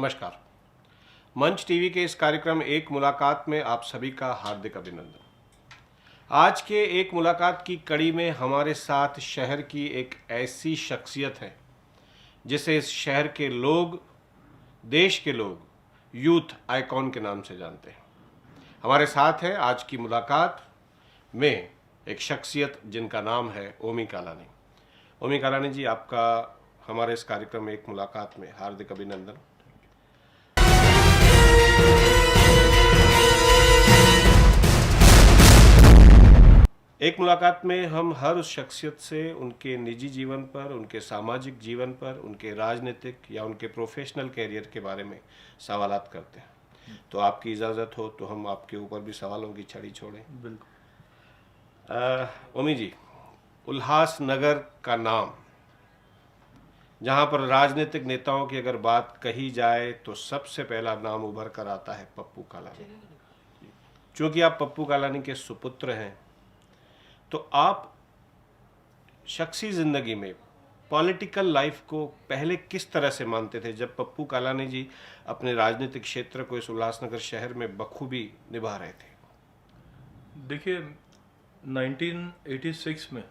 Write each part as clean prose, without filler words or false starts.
नमस्कार। मंच टीवी के इस कार्यक्रम एक मुलाकात में आप सभी का हार्दिक अभिनंदन। आज के एक मुलाकात की कड़ी में हमारे साथ शहर की एक ऐसी शख्सियत है जिसे इस शहर के लोग, देश के लोग यूथ आइकॉन के नाम से जानते हैं। हमारे साथ है आज की मुलाकात में एक शख्सियत जिनका नाम है ओमी कालानी। ओमी कालानी जी, आपका हमारे इस कार्यक्रम में एक मुलाकात में हार्दिक अभिनंदन। एक मुलाकात में हम हर उस शख्सियत से उनके निजी जीवन पर, उनके सामाजिक जीवन पर, उनके राजनीतिक या उनके प्रोफेशनल कैरियर के बारे में सवालात करते हैं। तो आपकी इजाज़त हो तो हम आपके ऊपर भी सवालों की छड़ी छोड़ें। बिल्कुल। ओमी जी, उल्लासनगर का नाम, जहां पर राजनीतिक नेताओं की अगर बात कही जाए तो सबसे पहला नाम उभर कर आता है पप्पू कालानी। चूंकि आप पप्पू कालानी के सुपुत्र हैं, तो आप शख्सी ज़िंदगी में पॉलिटिकल लाइफ को पहले किस तरह से मानते थे जब पप्पू कालानी जी अपने राजनीतिक क्षेत्र को इस उल्लासनगर शहर में बखूबी निभा रहे थे? देखिए, 1986 में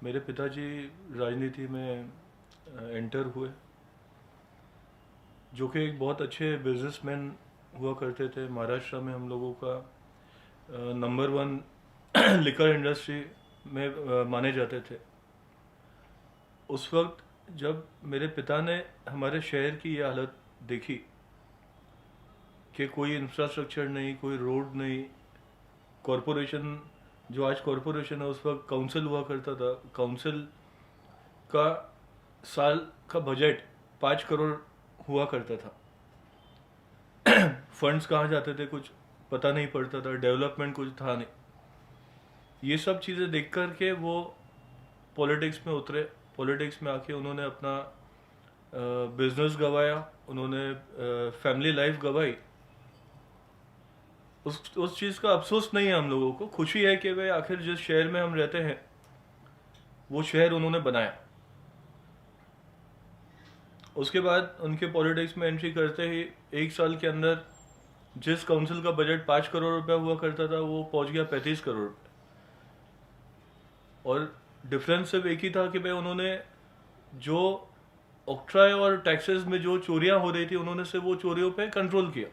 मेरे पिताजी राजनीति में एंटर हुए, जो कि एक बहुत अच्छे बिजनेसमैन हुआ करते थे। महाराष्ट्र में हम लोगों का नंबर 1 लिकर इंडस्ट्री में माने जाते थे। उस वक्त जब मेरे पिता ने हमारे शहर की ये हालत देखी कि कोई इंफ्रास्ट्रक्चर नहीं, कोई रोड नहीं, कॉरपोरेशन, जो आज कॉरपोरेशन है उस वक्त काउंसिल हुआ करता था, काउंसिल का साल का बजट 5 करोड़ हुआ करता था। फंड्स कहाँ जाते थे कुछ पता नहीं पड़ता था, डेवलपमेंट कुछ था नहीं। ये सब चीज़ें देख कर के वो पॉलिटिक्स में उतरे। पॉलिटिक्स में आके उन्होंने अपना बिजनेस गंवाया, उन्होंने फैमिली लाइफ गंवाई। उस चीज़ का अफसोस नहीं है हम लोगों को, खुशी है कि वे आखिर जिस शहर में हम रहते हैं वो शहर उन्होंने बनाया। उसके बाद उनके पॉलिटिक्स में एंट्री करते ही 1 साल के अंदर जिस काउंसिल का बजट 5 करोड़ रुपया हुआ करता था वो पहुंच गया 35 करोड़ रुपये। और डिफरेंस सिर्फ एक ही था कि भाई उन्होंने जो ऑक्ट्राय और टैक्सेस में जो चोरियां हो रही थी, उन्होंने से वो चोरियों पे कंट्रोल किया।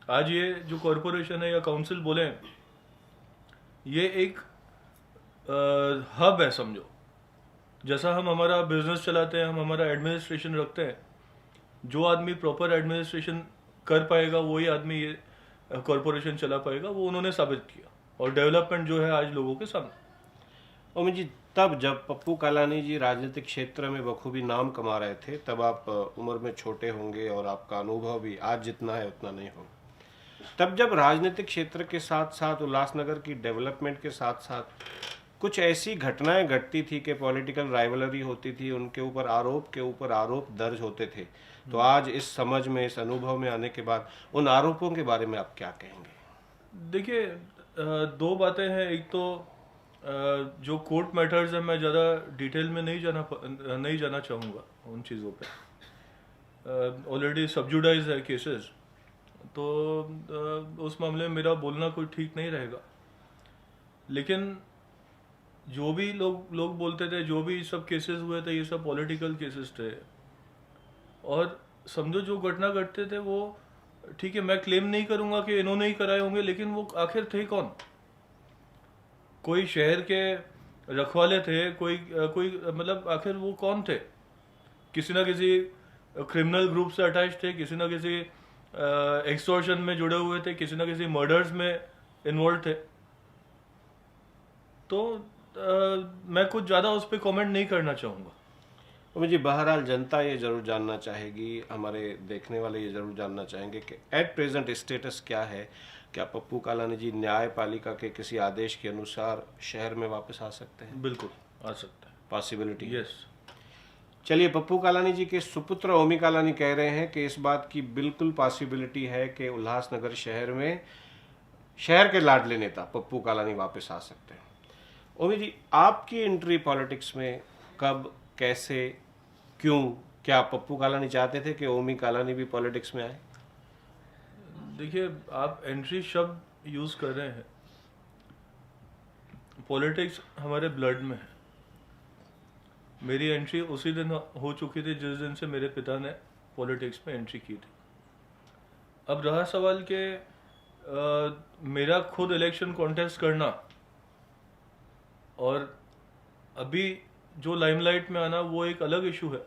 आज ये जो कॉरपोरेशन है या काउंसिल बोले, ये एक हब है समझो। जैसा हम हमारा बिजनेस चलाते हैं, हम हमारा एडमिनिस्ट्रेशन रखते हैं, जो आदमी प्रॉपर एडमिनिस्ट्रेशन कर पाएगा वही आदमी ये कॉरपोरेशन चला पाएगा। वो उन्होंने साबित किया और डेवलपमेंट जो है आज लोगों के सामने। ओमी जी, तब जब पप्पू कालानी जी राजनीतिक क्षेत्र में बखूबी नाम कमा रहे थे, तब आप उम्र में छोटे होंगे और आपका अनुभव भी आज जितना है उतना नहीं होगा। तब जब राजनीतिक क्षेत्र के साथ साथ उल्लासनगर की डेवलपमेंट के साथ साथ कुछ ऐसी घटनाएं घटती थी कि पॉलिटिकल राइवलरी होती थी, उनके ऊपर आरोप दर्ज होते थे, तो आज इस समझ में, इस अनुभव में आने के बाद उन आरोपों के बारे में आप क्या कहेंगे? देखिए, 2 बातें हैं। एक तो जो कोर्ट मैटर्स है, मैं ज़्यादा डिटेल में नहीं जाना चाहूँगा उन चीज़ों पे। ऑलरेडी सब्जुडाइज है केसेस, तो उस मामले में मेरा बोलना कोई ठीक नहीं रहेगा। लेकिन जो भी लोग बोलते थे, जो भी सब केसेस हुए थे, ये सब पॉलिटिकल केसेस थे। और समझो जो घटना घटते थे वो ठीक है, मैं क्लेम नहीं करूँगा कि इन्होंने ही कराए होंगे, लेकिन वो आखिर थे कौन? कोई शहर के रखवाले थे, कोई मतलब आखिर वो कौन थे? किसी ना किसी क्रिमिनल ग्रुप से अटैच थे, किसी ना किसी एक्सटॉर्शन में जुड़े हुए थे, किसी ना किसी मर्डर्स में इन्वॉल्व थे। तो मैं कुछ ज़्यादा उस पर कमेंट नहीं करना चाहूँगा। मुझे बहरहाल जनता ये जरूर जानना चाहेगी, हमारे देखने वाले ये जरूर जानना चाहेंगे कि एट प्रेजेंट स्टेटस क्या है। क्या पप्पू कालानी जी न्यायपालिका के किसी आदेश के अनुसार शहर में वापस आ सकते हैं? बिल्कुल आ सकते हैं, पॉसिबिलिटी? यस। चलिए, पप्पू कालानी जी के सुपुत्र ओमी कालानी कह रहे हैं कि इस बात की बिल्कुल पॉसिबिलिटी है कि उल्लासनगर शहर में शहर के लाडले नेता पप्पू कालानी वापस आ सकते हैं। ओमी जी, आपकी एंट्री पॉलिटिक्स में कब, कैसे, क्यों, क्या पप्पू कालानी चाहते थे कि ओमी कालानी भी पॉलिटिक्स में आए? देखिए, आप एंट्री शब्द यूज़ कर रहे हैं। पॉलिटिक्स हमारे ब्लड में है। मेरी एंट्री उसी दिन हो चुकी थी जिस दिन से मेरे पिता ने पॉलिटिक्स में एंट्री की थी। अब रहा सवाल कि मेरा खुद इलेक्शन कॉन्टेस्ट करना और अभी जो लाइमलाइट में आना, वो एक अलग इशू है।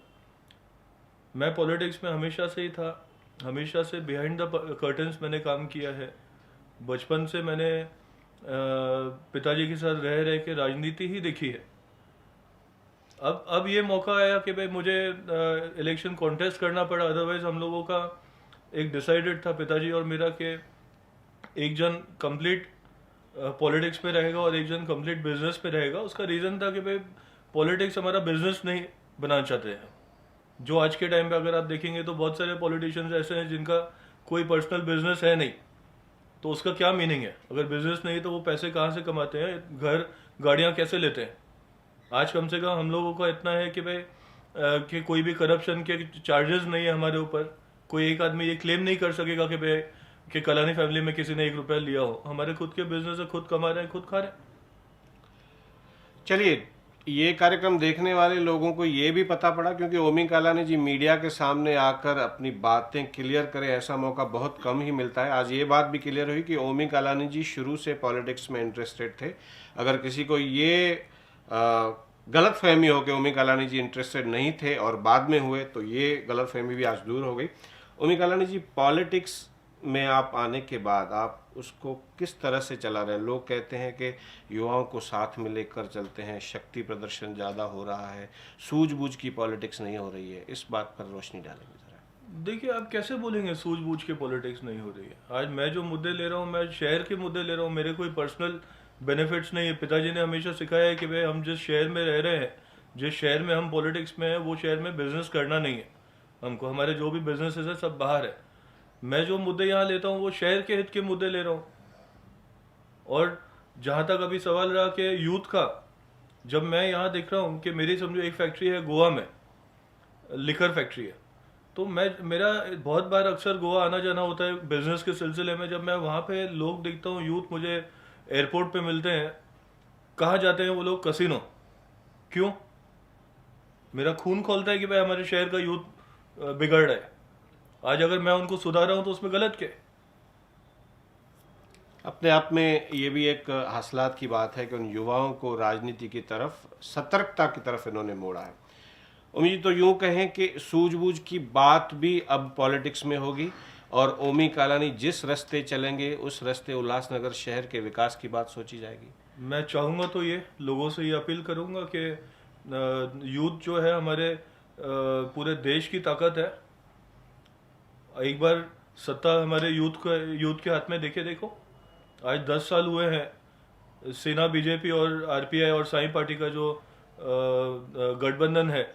मैं पॉलिटिक्स में हमेशा से ही था, हमेशा से बिहाइंड द कर्टन्स मैंने काम किया है। बचपन से मैंने पिताजी के साथ रह रह के राजनीति ही देखी है। अब ये मौका आया कि भाई मुझे इलेक्शन कॉन्टेस्ट करना पड़ा, अदरवाइज हम लोगों का एक डिसाइडेड था, पिताजी और मेरा, कि एक जन कंप्लीट पॉलिटिक्स में रहेगा और एक जन कंप्लीट बिजनेस में रहेगा। उसका रीज़न था कि भाई पॉलिटिक्स हमारा बिजनेस नहीं बनाना चाहते हैं। जो आज के टाइम पे अगर आप देखेंगे तो बहुत सारे पॉलिटिशियंस ऐसे हैं जिनका कोई पर्सनल बिजनेस है नहीं, तो उसका क्या मीनिंग है? अगर बिजनेस नहीं तो वो पैसे कहाँ से कमाते हैं, घर गाड़ियाँ कैसे लेते हैं? आज कम से कम हम लोगों का इतना है कि भाई कि कोई भी करप्शन के चार्जेस नहीं है हमारे ऊपर। कोई एक आदमी ये क्लेम नहीं कर सकेगा कि भाई कि कलानी फैमिली में किसी ने 1 रुपया लिया हो। हमारे खुद के बिजनेस है, खुद कमा रहे हैं, खुद खा रहे हैं। चलिए, ये कार्यक्रम देखने वाले लोगों को ये भी पता पड़ा, क्योंकि ओमी कालानी जी मीडिया के सामने आकर अपनी बातें क्लियर करें, ऐसा मौका बहुत कम ही मिलता है। आज ये बात भी क्लियर हुई कि ओमी कालानी जी शुरू से पॉलिटिक्स में इंटरेस्टेड थे। अगर किसी को ये गलत फहमी हो कि ओमी कालानी जी इंटरेस्टेड नहीं थे और बाद में हुए, तो ये गलत फहमी भी आज दूर हो गई। ओमी कालानी जी, पॉलिटिक्स में आप आने के बाद आप उसको किस तरह से चला रहे हैं? लोग कहते हैं कि युवाओं को साथ में लेकर चलते हैं, शक्ति प्रदर्शन ज़्यादा हो रहा है, सूझबूझ की पॉलिटिक्स नहीं हो रही है। इस बात पर रोशनी डालेंगे जरा। देखिए, आप कैसे बोलेंगे सूझबूझ के पॉलिटिक्स नहीं हो रही है? आज मैं जो मुद्दे ले रहा हूँ, मैं शहर के मुद्दे ले रहा हूँ। मेरे कोई पर्सनल बेनिफिट्स नहीं है। पिताजी ने हमेशा सिखाया है कि भाई हम जिस शहर में रह रहे हैं, जिस शहर में हम पॉलिटिक्स में हैं, वो शहर में बिजनेस करना नहीं है हमको। हमारे जो भी बिजनेसेस है सब बाहर है। मैं जो मुद्दे यहाँ लेता हूँ वो शहर के हित के मुद्दे ले रहा हूँ। और जहाँ तक अभी सवाल रहा कि यूथ का, जब मैं यहाँ देख रहा हूँ कि मेरी समझो एक फैक्ट्री है गोवा में, लिकर फैक्ट्री है, तो मेरा बहुत बार अक्सर गोवा आना जाना होता है बिजनेस के सिलसिले में। जब मैं वहाँ पे लोग देखता हूँ, यूथ मुझे एयरपोर्ट पे मिलते हैं, कहाँ जाते हैं वो लोग? कसिनो। क्यों? मेरा खून खोलता है कि भाई हमारे शहर का यूथ बिगड़ रहा है। आज अगर मैं उनको सुधार रहा हूँ तो उसमें गलत क्या? अपने आप में ये भी एक हासिलात की बात है कि उन युवाओं को राजनीति की तरफ, सतर्कता की तरफ इन्होंने मोड़ा है। उम्मीद तो यूं कहें कि सूझबूझ की बात भी अब पॉलिटिक्स में होगी और ओमी कालानी जिस रास्ते चलेंगे उस रास्ते उल्लासनगर शहर के विकास की बात सोची जाएगी। मैं चाहूँगा तो ये लोगों से ये अपील करूँगा कि यूथ जो है हमारे पूरे देश की ताकत है। एक बार सत्ता हमारे यूथ के हाथ में देखो। आज 10 साल हुए हैं, सेना, बीजेपी और आरपीआई और साई पार्टी का जो गठबंधन है,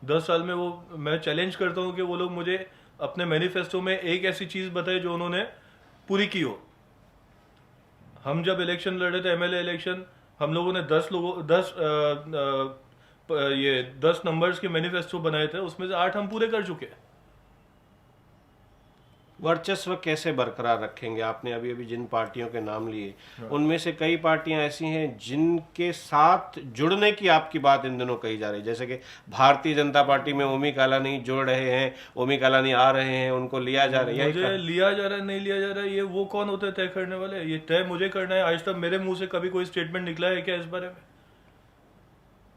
10 साल में वो, मैं चैलेंज करता हूँ कि वो लोग मुझे अपने मैनिफेस्टो में एक ऐसी चीज़ बताए जो उन्होंने पूरी की हो। हम जब इलेक्शन लड़े थे, एमएलए इलेक्शन, हम लोगों ने 10 नंबर्स के मैनिफेस्टो बनाए थे, उसमें से 8 हम पूरे कर चुके हैं। वर्चस्व कैसे बरकरार रखेंगे? आपने अभी अभी जिन पार्टियों के नाम लिए, उनमें से कई पार्टियां ऐसी हैं जिनके साथ जुड़ने की आपकी बात इन दिनों कही जा रही है, जैसे कि भारतीय जनता पार्टी में ओमी कालानी जुड़ रहे हैं, ओमी कालानी आ रहे हैं, उनको लिया जा रहा है। मुझे लिया जा रहा है, नहीं लिया जा रहा है, ये वो कौन होते हैं तय करने वाले? ये तय मुझे करना है। आज तक मेरे मुंह से कभी कोई स्टेटमेंट निकला है क्या इस बारे में?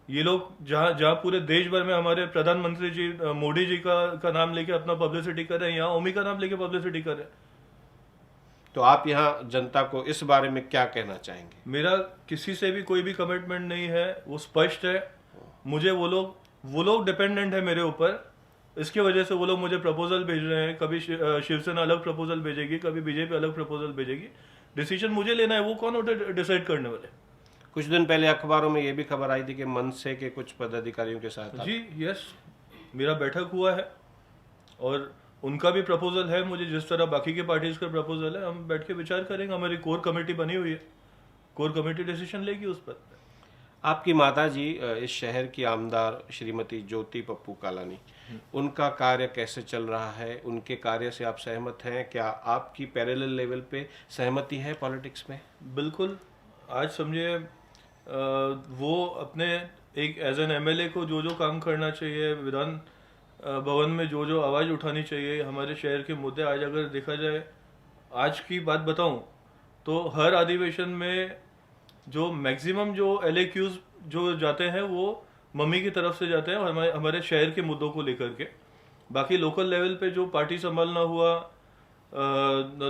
ये लोग जहाँ पूरे देश भर में हमारे प्रधानमंत्री जी मोदी जी का नाम लेके अपना पब्लिसिटी कर रहे हैं, यहाँ ओमी का नाम लेके पब्लिसिटी कर रहे हैं। तो आप यहाँ जनता को इस बारे में क्या कहना चाहेंगे? मेरा किसी से भी कोई भी कमिटमेंट नहीं है, वो स्पष्ट है। मुझे वो लोग डिपेंडेंट है मेरे ऊपर। इसकी वजह से वो लोग मुझे प्रपोजल भेज रहे हैं। कभी शिवसेना अलग प्रपोजल भेजेगी, कभी बीजेपी अलग प्रपोजल भेजेगी। डिसीजन मुझे लेना है, वो कौन होते डिसाइड करने वाले? कुछ दिन पहले अखबारों में ये भी खबर आई थी कि मनसे के कुछ पदाधिकारियों के साथ जी यस, मेरा बैठक हुआ है और उनका भी प्रपोजल है मुझे, जिस तरह बाकी के पार्टीज का प्रपोजल है। हम बैठ के विचार करेंगे। हमारी कोर कमेटी बनी हुई है, कोर कमेटी डिसीजन लेगी उस पर। आपकी माता जी इस शहर की आमदार श्रीमती ज्योति पप्पू कालानी, उनका कार्य कैसे चल रहा है? उनके कार्य से आप सहमत हैं? क्या आपकी पैरेलल लेवल पे सहमति है पॉलिटिक्स में? बिल्कुल। आज समझिए वो अपने एक एज एन एमएलए को जो जो काम करना चाहिए, विधान भवन में जो जो आवाज़ उठानी चाहिए, हमारे शहर के मुद्दे, आज अगर देखा जाए, आज की बात बताऊं तो हर अधिवेशन में जो मैक्सिमम जो LAQs जो जाते हैं वो मम्मी की तरफ से जाते हैं, और हमारे हमारे शहर के मुद्दों को लेकर के। बाकी लोकल लेवल पे जो पार्टी संभालना हुआ,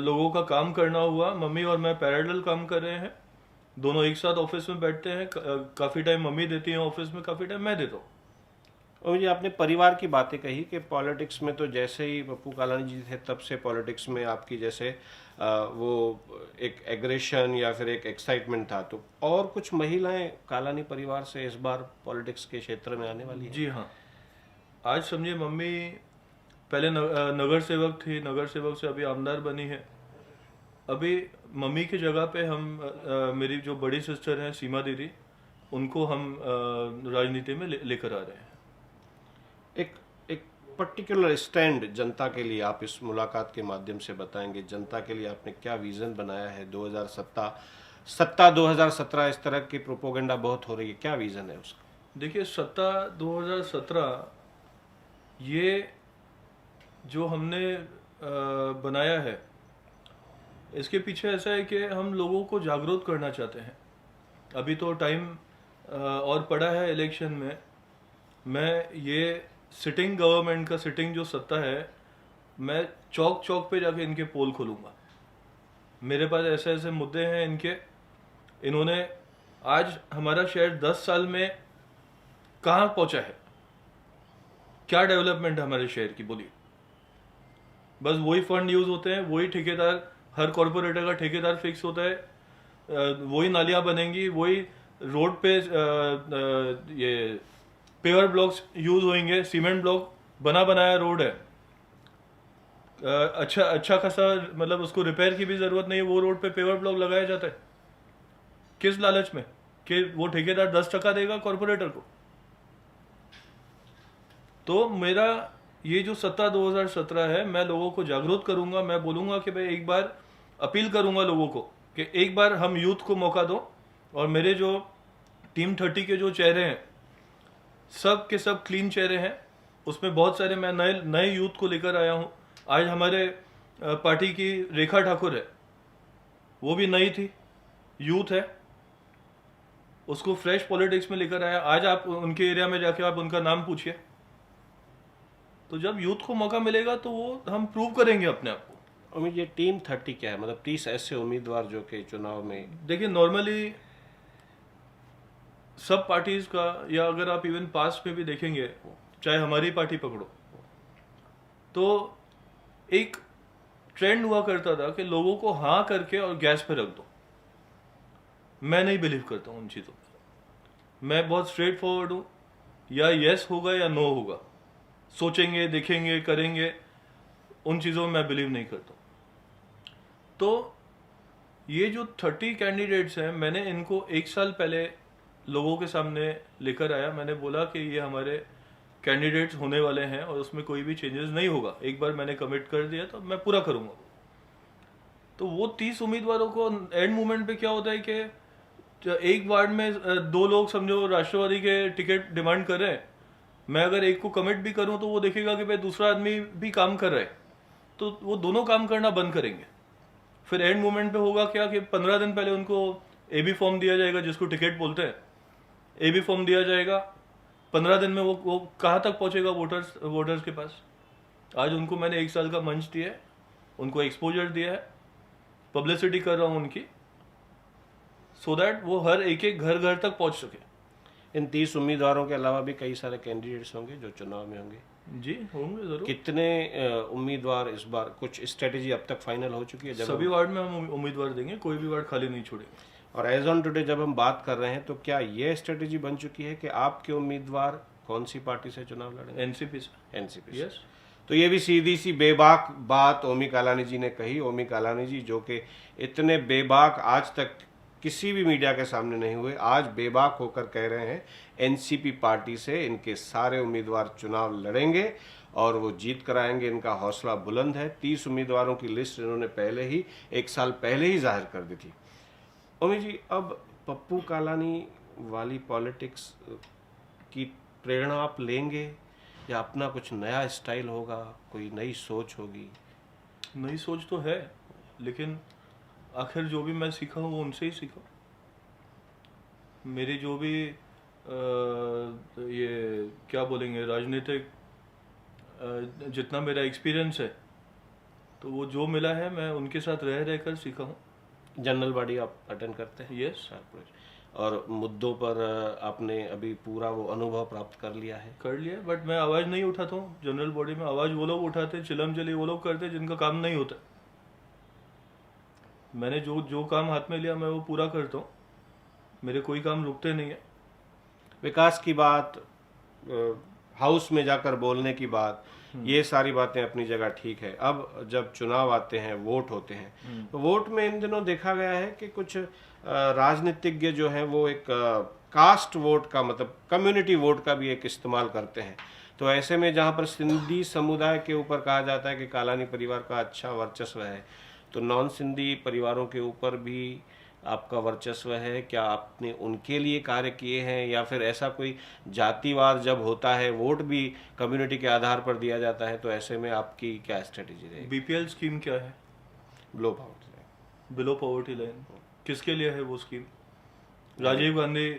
लोगों का काम करना हुआ, मम्मी और मैं पैरेलल काम कर रहे हैं। दोनों एक साथ ऑफिस में बैठते हैं। काफ़ी टाइम मम्मी देती हैं ऑफिस में, काफ़ी टाइम मैं देता हूँ। और ये आपने परिवार की बातें कही कि पॉलिटिक्स में तो जैसे ही पप्पू कालानी जी थे तब से पॉलिटिक्स में आपकी जैसे वो एक एग्रेशन या फिर एक एक्साइटमेंट था, तो और कुछ महिलाएं कालानी परिवार से इस बार पॉलिटिक्स के क्षेत्र में आने वाली हैं? जी हाँ। आज समझिए मम्मी पहले नगर सेवक थी, नगर सेवक से अभी आमदार बनी है। अभी मम्मी की जगह पे हम मेरी जो बड़ी सिस्टर हैं सीमा दीदी, उनको हम राजनीति में लेकर आ रहे हैं। एक एक पर्टिकुलर स्टैंड जनता के लिए आप इस मुलाकात के माध्यम से बताएंगे? जनता के लिए आपने क्या विजन बनाया है? 2017 इस तरह की प्रोपोगंडा बहुत हो रही है, क्या विजन है उसका? देखिए, सत्ता 2017 ये जो हमने बनाया है, इसके पीछे ऐसा है कि हम लोगों को जागरूक करना चाहते हैं। अभी तो टाइम और पड़ा है इलेक्शन में। मैं ये सिटिंग गवर्नमेंट का, सिटिंग जो सत्ता है, मैं चौक चौक पे जाके इनके पोल खोलूंगा। मेरे पास ऐसे ऐसे मुद्दे हैं इनके। इन्होंने आज हमारा शहर 10 साल में कहाँ पहुंचा है, क्या डेवलपमेंट है हमारे शहर की, बोलिए। बस वही फंड यूज होते हैं, वही ठेकेदार, हर कॉरपोरेटर का ठेकेदार फिक्स होता है, वही नालियां बनेंगी, वही रोड पे ये पेवर ब्लॉक्स यूज होंगे, सीमेंट ब्लॉक बना बनाया रोड है। अच्छा खासा, मतलब उसको रिपेयर की भी जरूरत नहीं है, वो रोड पे पेवर ब्लॉक लगाया जाता है। किस लालच में कि वो ठेकेदार 10% देगा कॉरपोरेटर को। तो मेरा ये जो सत्ता 2017 है, मैं लोगों को जागरूक करूंगा। मैं बोलूंगा कि भाई, एक बार अपील करूंगा लोगों को कि एक बार हम यूथ को मौका दो। और मेरे जो टीम 30 के जो चेहरे हैं, सब के सब क्लीन चेहरे हैं। उसमें बहुत सारे मैं नए यूथ को लेकर आया हूं। आज हमारे पार्टी की रेखा ठाकुर है, वो भी नई थी, यूथ है, उसको फ्रेश पॉलिटिक्स में लेकर आया। आज आप उनके एरिया में जाके आप उनका नाम पूछिए। तो जब यूथ को मौका मिलेगा तो वो हम प्रूव करेंगे अपने आप को। और ये टीम 30 क्या है? मतलब 30 ऐसे उम्मीदवार जो कि चुनाव में, देखिए, नॉर्मली सब पार्टीज का, या अगर आप इवन पास्ट में भी देखेंगे, चाहे हमारी पार्टी पकड़ो, तो एक ट्रेंड हुआ करता था कि लोगों को हाँ करके और गैस पे रख दो। मैं नहीं बिलीव करता हूँ उन चीज़ों में। मैं बहुत स्ट्रेट फॉरवर्ड हूँ। या यस होगा या नो होगा, सोचेंगे, देखेंगे, करेंगे, उन चीज़ों में मैं बिलीव नहीं करता। तो ये जो 30 कैंडिडेट्स हैं, मैंने इनको एक साल पहले लोगों के सामने लेकर आया। मैंने बोला कि ये हमारे कैंडिडेट्स होने वाले हैं और उसमें कोई भी चेंजेस नहीं होगा। एक बार मैंने कमिट कर दिया तो मैं पूरा करूंगा। तो वो 30 उम्मीदवारों को एंड मोमेंट पे क्या होता है कि एक वार्ड में 2 लोग समझो राष्ट्रवादी के टिकट डिमांड कर रहे हैं। मैं अगर एक को कमिट भी करूं तो वो देखेगा कि भाई दूसरा आदमी भी काम कर रहा है, तो वो दोनों काम करना बंद करेंगे। फिर एंड मोमेंट पे होगा क्या कि 15 दिन पहले उनको AB फॉर्म दिया जाएगा, जिसको टिकट बोलते हैं। AB फॉर्म दिया जाएगा, 15 दिन में वो कहाँ तक पहुंचेगा वोटर्स के पास। आज उनको मैंने 1 साल का मंच दिया है, उनको एक्सपोजर दिया है, पब्लिसिटी कर रहा हूँ उनकी, सो दैट वो हर एक घर घर तक पहुंच सके। इन 30 उम्मीदवारों के अलावा भी कई सारे कैंडिडेट्स होंगे जो चुनाव में होंगे। जी होंगे जरूर। कितने उम्मीदवार इस बार, कुछ स्ट्रेटेजी अब तक फाइनल हो चुकी है? जब सभी वार्ड में हम उम्मीदवार देंगे, कोई भी वार्ड खाली नहीं छोड़ेंगे। और एज ऑन टुडे जब हम बात कर रहे हैं तो क्या ये स्ट्रेटेजी बन चुकी है कि आपके उम्मीदवार कौन सी पार्टी से चुनाव लड़ेंगे? NCP से। एनसीपी। यस। तो ये भी सीधी सी बेबाक बात ओमी कालानी जी ने कही। ओमी कालानी जी जो कि इतने बेबाक आज तक किसी भी मीडिया के सामने नहीं हुए, आज बेबाक होकर कह रहे हैं एनसीपी पार्टी से इनके सारे उम्मीदवार चुनाव लड़ेंगे और वो जीत कराएंगे। इनका हौसला बुलंद है। 30 उम्मीदवारों की लिस्ट इन्होंने पहले ही 1 साल पहले ही जाहिर कर दी थी। उमेश जी, अब पप्पू कालानी वाली पॉलिटिक्स की प्रेरणा आप लेंगे या अपना कुछ नया स्टाइल होगा, कोई नई सोच होगी? नई सोच तो है, लेकिन आखिर जो भी मैं सीखा हूँ वो उनसे ही सीखा। मेरी जो भी ये क्या बोलेंगे राजनीतिक जितना मेरा एक्सपीरियंस है, तो वो जो मिला है मैं उनके साथ रह रहकर सीखा हूँ। जनरल बॉडी आप अटेंड करते हैं? यस, और मुद्दों पर आपने अभी पूरा वो अनुभव प्राप्त कर लिया है? कर लिया, बट मैं आवाज़ नहीं उठाता हूँ। जनरल बॉडी में आवाज़ वो लोग उठाते, चिलम चली वो लोग करते जिनका काम नहीं होता। मैंने जो जो काम हाथ में लिया मैं वो पूरा करता हूँ। मेरे कोई काम रुकते नहीं है। विकास की बात, हाउस में जाकर बोलने की बात, ये सारी बातें अपनी जगह ठीक है। अब जब चुनाव आते हैं, वोट होते हैं, तो वोट में इन दिनों देखा गया है कि कुछ राजनीतिज्ञ जो हैं वो एक कास्ट वोट का, मतलब कम्युनिटी वोट का भी एक इस्तेमाल करते हैं। तो ऐसे में जहाँ पर सिंधी समुदाय के ऊपर कहा जाता है कि कालानी परिवार का अच्छा वर्चस्व है, तो नॉन सिंधी परिवारों के ऊपर भी आपका वर्चस्व है। क्या आपने उनके लिए कार्य किए हैं, या फिर ऐसा कोई जातिवाद जब होता है, वोट भी कम्युनिटी के आधार पर दिया जाता है, तो ऐसे में आपकी क्या स्ट्रेटेजी रहेगी? बीपीएल स्कीम क्या है? Below poverty line. Below poverty line किसके लिए है वो स्कीम? राजीव गांधी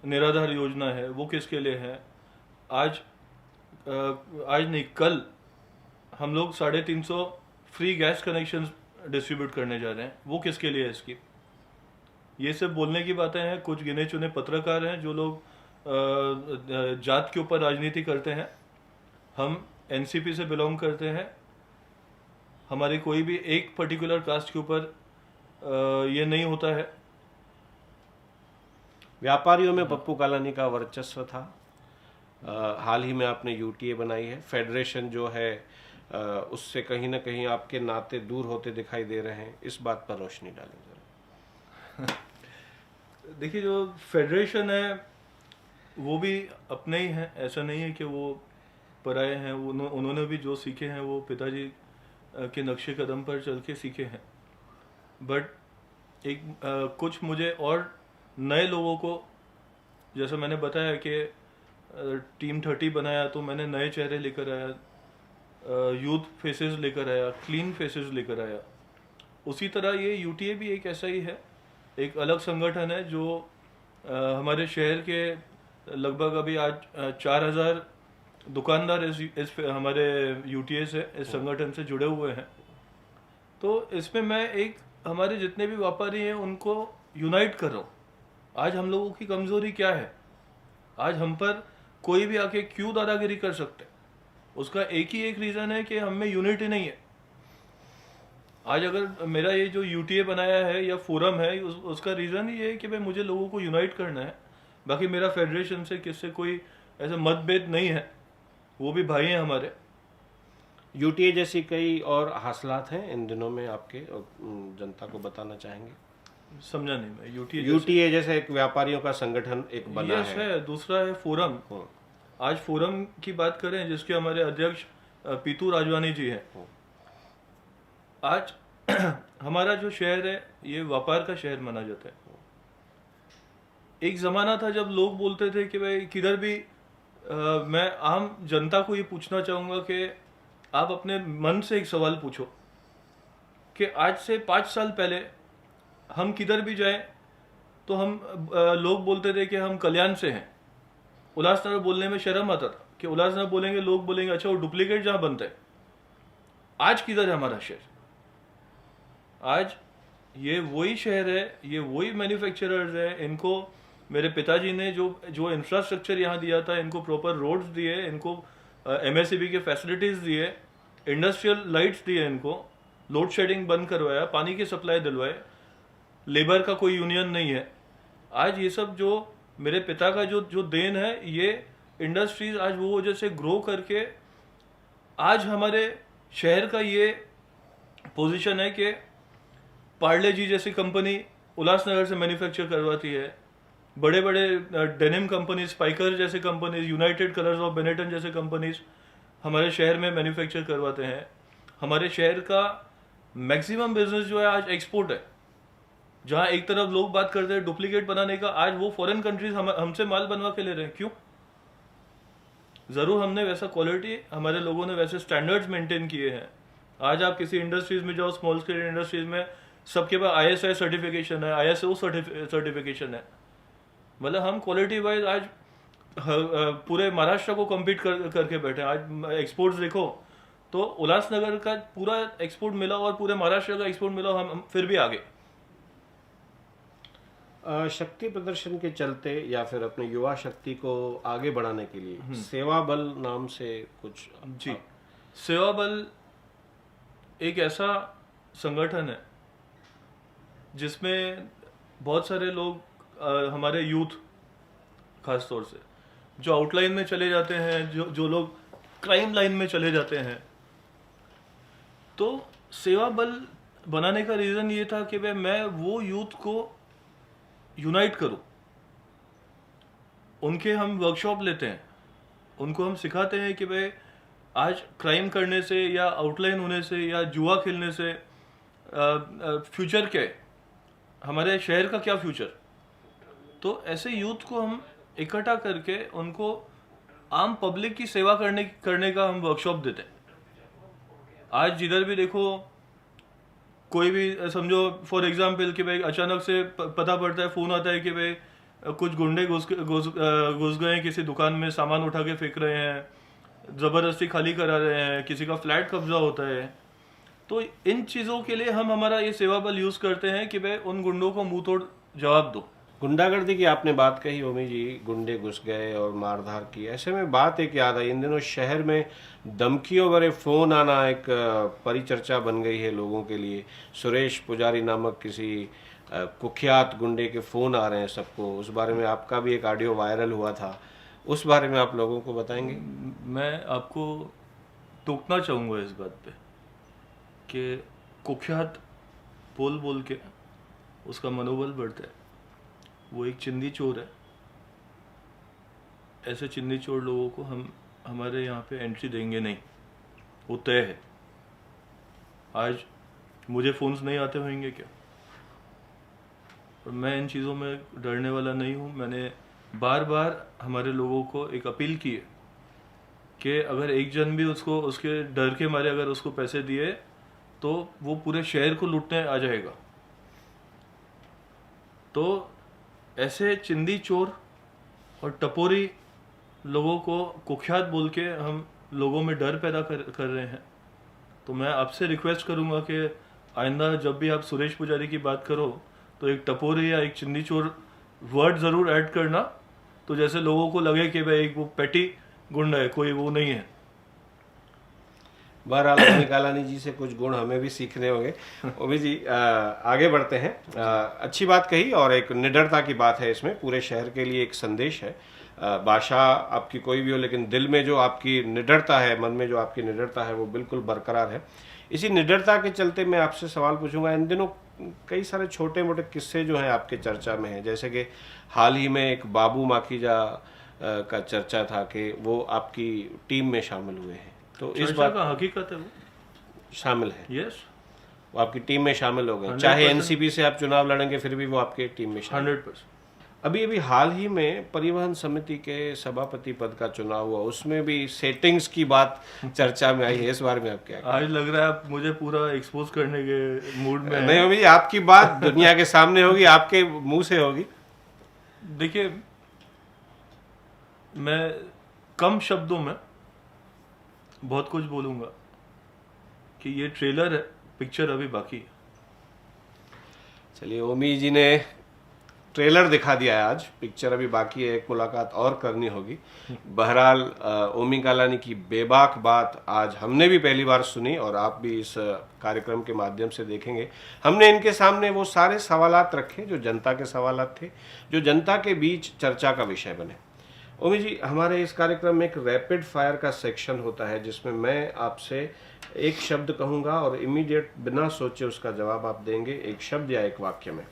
निराधार योजना है, वो किसके लिए है? आज नहीं, कल हम लोग 350 फ्री गैस कनेक्शन डिस्ट्रीब्यूट करने जा रहे हैं, वो किसके लिए है स्कीम? ये सब बोलने की बातें हैं। कुछ गिने चुने पत्रकार हैं जो लोग जात के ऊपर राजनीति करते हैं। हम एनसीपी से बिलोंग करते हैं। हमारी कोई भी एक पर्टिकुलर कास्ट के ऊपर ये नहीं होता है। व्यापारियों में पप्पू कालानी का वर्चस्व था। हाल ही में आपने यूटीए बनाई है, फेडरेशन जो है उससे कहीं ना कहीं आपके नाते दूर होते दिखाई दे रहे हैं। इस बात पर रोशनी डालें जरा। देखिए, जो फेडरेशन है वो भी अपने ही हैं, ऐसा नहीं है कि वो पराए हैं। उन्होंने भी जो सीखे हैं वो पिताजी के नक्शे कदम पर चल के सीखे हैं। बट कुछ मुझे और नए लोगों को, जैसे मैंने बताया कि टीम 30 बनाया तो मैंने नए चेहरे लेकर आया, यूथ फेसेस लेकर आया, क्लीन फेसेस लेकर आया। उसी तरह ये यूटीए भी एक ऐसा ही है, एक अलग संगठन है जो हमारे शहर के लगभग अभी आज 4000 दुकानदार इस हमारे यूटीए से, इस संगठन से जुड़े हुए हैं। तो इसमें मैं एक हमारे जितने भी व्यापारी हैं उनको यूनाइट कर रहा हूँ। आज हम लोगों की कमजोरी क्या है? आज हम पर कोई भी आके क्यों दादागिरी कर सकते? उसका एक ही एक रीज़न है कि हम में यूनिटी नहीं है। आज अगर मेरा ये जो यूटीए बनाया है या फोरम है, उसका रीज़न ही है कि भाई मुझे लोगों को यूनाइट करना है। बाकी मेरा फेडरेशन से किससे कोई ऐसा मतभेद नहीं है, वो भी भाई हैं हमारे। यूटीए जैसी कई और हासिलात हैं इन दिनों में आपके, और जनता को बताना चाहेंगे? समझा नहीं मैं। यूटीए जैसे एक व्यापारियों का संगठन एक बना है। दूसरा है फोरम। आज फोरम की बात करें जिसके हमारे अध्यक्ष पीतू राजवानी जी हैं। आज हमारा जो शहर है ये व्यापार का शहर माना जाता है। एक जमाना था जब लोग बोलते थे कि भाई किधर भी मैं आम जनता को ये पूछना चाहूँगा कि आप अपने मन से एक सवाल पूछो कि आज से 5 साल पहले हम किधर भी जाएं तो हम लोग बोलते थे कि हम कल्याण से हैं। उल्लासनगर बोलने में शर्म आता था कि उल्लासनगर बोलेंगे, लोग बोलेंगे अच्छा वो डुप्लीकेट जहाँ बनता है। आज किधर है हमारा शहर? आज ये वही शहर है, ये वही मैन्युफैक्चरर्स है। इनको मेरे पिताजी ने जो इंफ्रास्ट्रक्चर यहाँ दिया था, इनको प्रॉपर रोड्स दिए, इनको एमएससीबी के फैसिलिटीज़ दिए, इंडस्ट्रियल लाइट्स दिए, इनको लोड शेडिंग बंद करवाया, पानी की सप्लाई दिलवाए, लेबर का कोई यूनियन नहीं है। आज ये सब जो मेरे पिता का जो देन है, ये इंडस्ट्रीज आज वो वजह से ग्रो करके आज हमारे शहर का ये पोजीशन है कि पार्ले जी जैसी कंपनी उल्लासनगर से मैन्युफैक्चर करवाती है। बड़े बड़े डेनिम कंपनीज, स्पाइकर जैसे companies, United colours of Benetton जैसे कंपनीज हमारे शहर में मैन्युफैक्चर करवाते हैं। हमारे शहर का मैक्सिमम बिजनेस जो है आज एक्सपोर्ट है। जहां एक तरफ लोग बात करते हैं डुप्लीकेट बनाने का, आज वो फॉरेन कंट्रीज हमसे माल बनवा के ले रहे हैं। क्यों? जरूर हमने वैसा क्वालिटी, हमारे लोगों ने वैसे स्टैंडर्ड्स मेंटेन किए हैं। आज आप किसी इंडस्ट्रीज में जाओ, स्मॉल स्केल इंडस्ट्रीज में, सबके पास ISI सर्टिफिकेशन है, ISO सर्टिफिकेशन है। मतलब हम क्वालिटी वाइज आज पूरे महाराष्ट्र को कम्पीट करके बैठे हैं। आज एक्सपोर्ट्स देखो तो उल्लासनगर का पूरा एक्सपोर्ट मिला और पूरे महाराष्ट्र का एक्सपोर्ट मिला, हम फिर भी आगे। शक्ति प्रदर्शन के चलते या फिर अपने युवा शक्ति को आगे बढ़ाने के लिए सेवा बल नाम से कुछ जी, सेवा बल एक ऐसा संगठन है जिसमें बहुत सारे लोग, हमारे यूथ खास तौर से, जो आउटलाइन में चले जाते हैं, जो लोग क्राइम लाइन में चले जाते हैं। तो सेवा बल बनाने का रीज़न ये था कि भाई मैं वो यूथ को यूनाइट करूं। उनके हम वर्कशॉप लेते हैं, उनको हम सिखाते हैं कि भाई आज क्राइम करने से या आउटलाइन होने से या जुआ खेलने से फ्यूचर क्या है, हमारे शहर का क्या फ्यूचर। तो ऐसे यूथ को हम इकट्ठा करके उनको आम पब्लिक की सेवा करने का हम वर्कशॉप देते हैं। आज जिधर भी देखो, कोई भी समझो फॉर एग्जांपल कि भाई अचानक से पता पड़ता है, फ़ोन आता है कि भाई कुछ गुंडे घुस गए हैं किसी दुकान में, सामान उठा के फेंक रहे हैं, ज़बरदस्ती खाली करा रहे हैं, किसी का फ्लैट कब्जा होता है। तो इन चीज़ों के लिए हम हमारा ये सेवा बल यूज़ करते हैं कि भाई उन गुंडों को मुंह तोड़ जवाब दो। गुंडागर्दी की आपने बात कही ओमी जी, गुंडे घुस गए और मारधार की, ऐसे में बात एक याद आई, इन दिनों शहर में धमकियों भरे फ़ोन आना एक परिचर्चा बन गई है लोगों के लिए। सुरेश पुजारी नामक किसी कुख्यात गुंडे के फ़ोन आ रहे हैं सबको। उस बारे में आपका भी एक ऑडियो वायरल हुआ था, उस बारे में आप लोगों को बताएंगे? मैं आपको टोकना चाहूँगा इस बात पे कि कुख्यात बोल के उसका मनोबल बढ़ता है। वो एक चिंदी चोर है। ऐसे चिंदी चोर लोगों को हम हमारे यहाँ पे एंट्री देंगे नहीं, वो तय है। आज मुझे फ़ोन्स नहीं आते होंगे क्या? और मैं इन चीज़ों में डरने वाला नहीं हूँ। मैंने बार बार हमारे लोगों को एक अपील की है कि अगर एक जन भी उसको उसके डर के मारे अगर उसको पैसे दिए तो वो पूरे शहर को लूटने आ जाएगा। तो ऐसे चिंदी चोर और टपोरी लोगों को कुख्यात बोल के हम लोगों में डर पैदा कर रहे हैं। तो मैं आपसे रिक्वेस्ट करूंगा कि आइंदा जब भी आप सुरेश पुजारी की बात करो तो एक टपोरी या एक चिंदी चोर वर्ड ज़रूर ऐड करना, तो जैसे लोगों को लगे कि भाई वो पेटी गुंडा है, कोई वो नहीं है। बहरहाल ओमी कालानी जी से कुछ गुण हमें भी सीखने होंगे। ओमी जी आगे बढ़ते हैं। अच्छी बात कही और एक निडरता की बात है इसमें, पूरे शहर के लिए एक संदेश है। भाषा आपकी कोई भी हो, लेकिन दिल में जो आपकी निडरता है, मन में जो आपकी निडरता है, वो बिल्कुल बरकरार है। इसी निडरता के चलते मैं आपसे सवाल पूछूंगा, इन दिनों कई सारे छोटे मोटे किस्से जो हैं आपके चर्चा में हैं, जैसे कि हाल ही में एक बाबू माखीजा का चर्चा था कि वो आपकी टीम में शामिल हुए हैं। तो इस बात का हकीकत है, वो शामिल है, यस, वो आपकी टीम में शामिल हो गए। चाहे एनसीपी से आप चुनाव लड़ेंगे फिर भी वो आपके टीम में शामिल। 100%। अभी हाल ही में परिवहन समिति के सभापति पद का चुनाव हुआ, उसमें भी सेटिंग्स की बात चर्चा में आई है। इस बारे में आप क्या? आज लग रहा है आप मुझे पूरा एक्सपोज करने के मूड में नहीं अभी आपकी बात दुनिया के सामने होगी, आपके मुंह से होगी। देखिए, मैं कम शब्दों में बहुत कुछ बोलूंगा कि ये ट्रेलर है, पिक्चर अभी बाकी है। चलिए, ओमी जी ने ट्रेलर दिखा दिया है, आज पिक्चर अभी बाकी है, एक मुलाकात और करनी होगी। बहरहाल ओमी कालानी की बेबाक बात आज हमने भी पहली बार सुनी और आप भी इस कार्यक्रम के माध्यम से देखेंगे। हमने इनके सामने वो सारे सवालात रखे जो जनता के सवालात थे, जो जनता के बीच चर्चा का विषय बने। ओमी जी, हमारे इस कार्यक्रम में एक रैपिड फायर का सेक्शन होता है जिसमें मैं आपसे एक शब्द कहूंगा और इमीडिएट बिना सोचे उसका जवाब आप देंगे, एक शब्द या एक वाक्य में।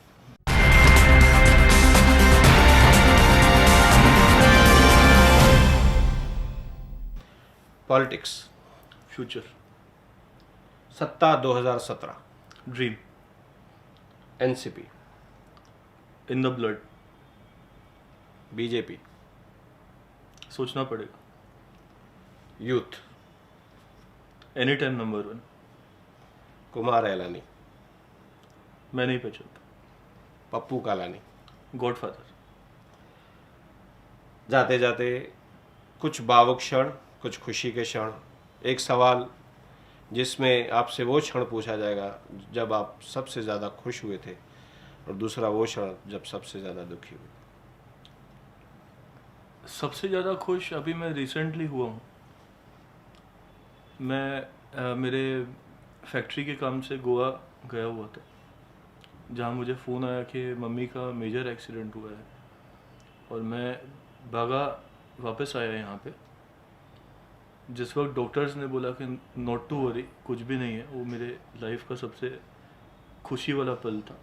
पॉलिटिक्स, फ्यूचर, सत्ता 2017, dream, NCP, in the blood, BJP, सोचना पड़ेगा, youth, any time number 1, Kumar Elani, मैं नहीं पहचानता, पप्पू कालानी। गॉडफादर, जाते जाते कुछ भावुक क्षण, कुछ खुशी के क्षण, एक सवाल जिसमें आपसे वो क्षण पूछा जाएगा जब आप सबसे ज़्यादा खुश हुए थे, और दूसरा वो क्षण जब सबसे ज़्यादा दुखी हुए। सबसे ज़्यादा खुश अभी मैं रिसेंटली हुआ हूँ। मैं मेरे फैक्ट्री के काम से गोवा गया हुआ था, जहाँ मुझे फ़ोन आया कि मम्मी का मेजर एक्सीडेंट हुआ है, और मैं भागा वापस आया यहाँ पे। जिस वक्त डॉक्टर्स ने बोला कि नॉट टू वरी, कुछ भी नहीं है, वो मेरे लाइफ का सबसे खुशी वाला पल था।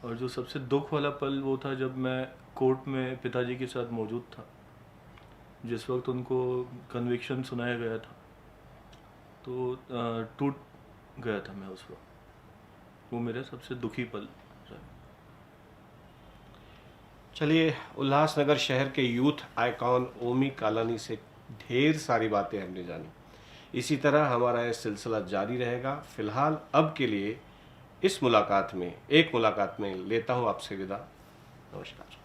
और जो सबसे दुख वाला पल वो था जब मैं कोर्ट में पिताजी के साथ मौजूद था, जिस वक्त उनको कन्विक्शन सुनाया गया था, तो टूट गया था मैं उस वक्त। वो मेरा सबसे दुखी पल रहा। चलिए, उल्लासनगर शहर के यूथ आइकॉन ओमी कालानी से ढेर सारी बातें हमने जानी। इसी तरह हमारा यह सिलसिला जारी रहेगा। फिलहाल अब के लिए इस मुलाकात में, एक मुलाकात में लेता हूँ आपसे विदा। नमस्कार।